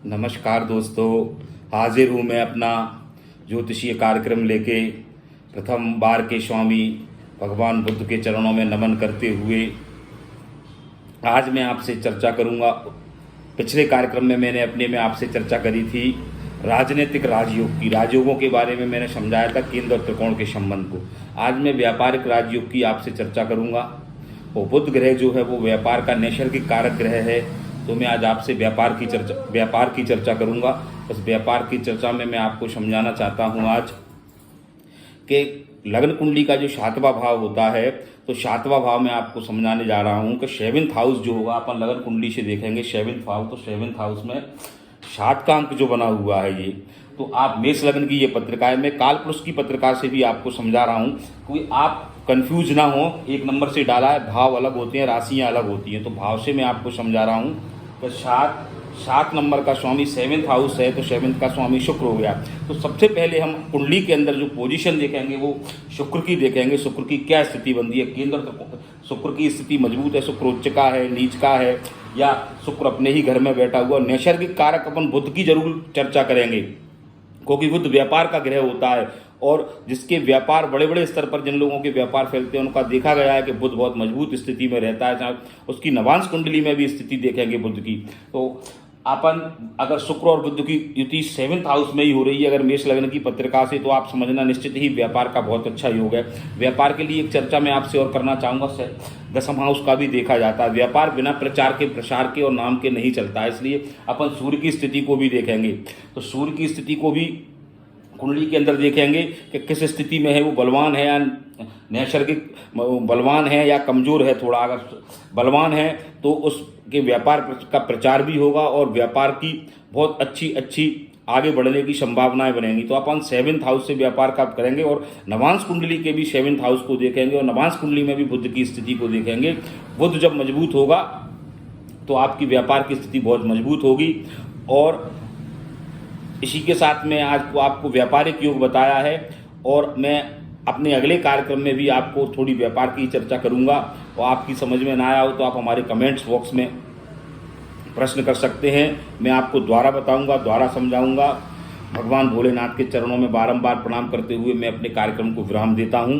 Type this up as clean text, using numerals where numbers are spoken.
नमस्कार दोस्तों, हाजिर हूँ मैं अपना ज्योतिषीय कार्यक्रम लेके। प्रथम बार के स्वामी भगवान बुद्ध के चरणों में नमन करते हुए आज मैं आपसे चर्चा करूँगा। पिछले कार्यक्रम में मैंने अपने में आपसे चर्चा करी थी राजनीतिक राजयोग की। राजयोगों के बारे में मैंने समझाया था केंद्र और त्रिकोण के संबंध को। आज मैं व्यापारिक राजयोग की आपसे चर्चा करूँगा। और बुध ग्रह जो है वो व्यापार का नैसर्गिक कारक ग्रह है, तो मैं आज आपसे व्यापार की चर्चा करूंगा। उस व्यापार की चर्चा में मैं आपको समझाना चाहता हूं आज कि लग्न कुंडली का जो 7वां भाव होता है, तो 7वां भाव में आपको समझाने जा रहा हूं कि 7th हाउस जो होगा, अपन लग्न कुंडली से देखेंगे 7th हाउस। तो 7th हाउस में 7 का अंक जो बना हुआ है ये, तो आप मेष लग्न की ये पत्रिका है। मैं काल पुरुष की पत्रिका से भी आपको समझा रहा हूँ, कोई आप कंफ्यूज ना हो। 1 नंबर से डाला है, भाव अलग होते हैं, राशियाँ अलग होती हैं, तो भाव से मैं आपको समझा रहा हूँ। तो 7 नंबर का स्वामी 7th हाउस है, तो 7th का स्वामी शुक्र हो गया। तो सबसे पहले हम कुंडली के अंदर जो पोजीशन देखेंगे वो शुक्र की देखेंगे। शुक्र की क्या स्थिति बनती है, केंद्र शुक्र की स्थिति मजबूत है, शुक्र उच्च का है, नीच का है, या शुक्र अपने ही घर में बैठा हुआ। नैसर्गिक कारक अपन बुध की जरूर चर्चा करेंगे, क्योंकि बुध व्यापार का ग्रह होता है, और जिसके व्यापार बड़े बड़े स्तर पर जिन लोगों के व्यापार फैलते हैं उनका देखा गया है कि बुध बहुत मजबूत स्थिति में रहता है। चाहे उसकी नवांश कुंडली में भी स्थिति देखेंगे बुध की, तो अपन अगर शुक्र और बुध की युति 7th हाउस में ही हो रही है अगर मेष लग्न की पत्रिका से, तो आप समझना निश्चित ही व्यापार का बहुत अच्छा योग है। व्यापार के लिए एक चर्चा मैं आपसे और करना चाहूँगा। 10th हाउस का भी देखा जाता है। व्यापार बिना प्रचार के, प्रसार के और नाम के नहीं चलता है, इसलिए अपन सूर्य की स्थिति को भी देखेंगे। तो सूर्य की स्थिति को भी कुंडली के अंदर देखेंगे कि किस स्थिति में है, वो बलवान है या नैसर्गिक बलवान है या कमजोर है। थोड़ा अगर बलवान है तो उसके व्यापार का प्रचार भी होगा और व्यापार की बहुत अच्छी आगे बढ़ने की संभावनाएं बनेंगी। तो अपन 7th हाउस से व्यापार का करेंगे और नवांश कुंडली के भी 7th हाउस को देखेंगे, और नवांश कुंडली में भी बुध की स्थिति को देखेंगे। बुध जब मजबूत होगा तो आपकी व्यापार की स्थिति बहुत मजबूत होगी। और इसी के साथ में आज को आपको व्यापारिक योग बताया है, और मैं अपने अगले कार्यक्रम में भी आपको थोड़ी व्यापार की चर्चा करूंगा। और आपकी समझ में ना आया हो तो आप हमारे कमेंट्स बॉक्स में प्रश्न कर सकते हैं, मैं आपको द्वारा बताऊंगा, द्वारा समझाऊंगा। भगवान भोलेनाथ के चरणों में बारंबार प्रणाम करते हुए मैं अपने कार्यक्रम को विराम देता हूं।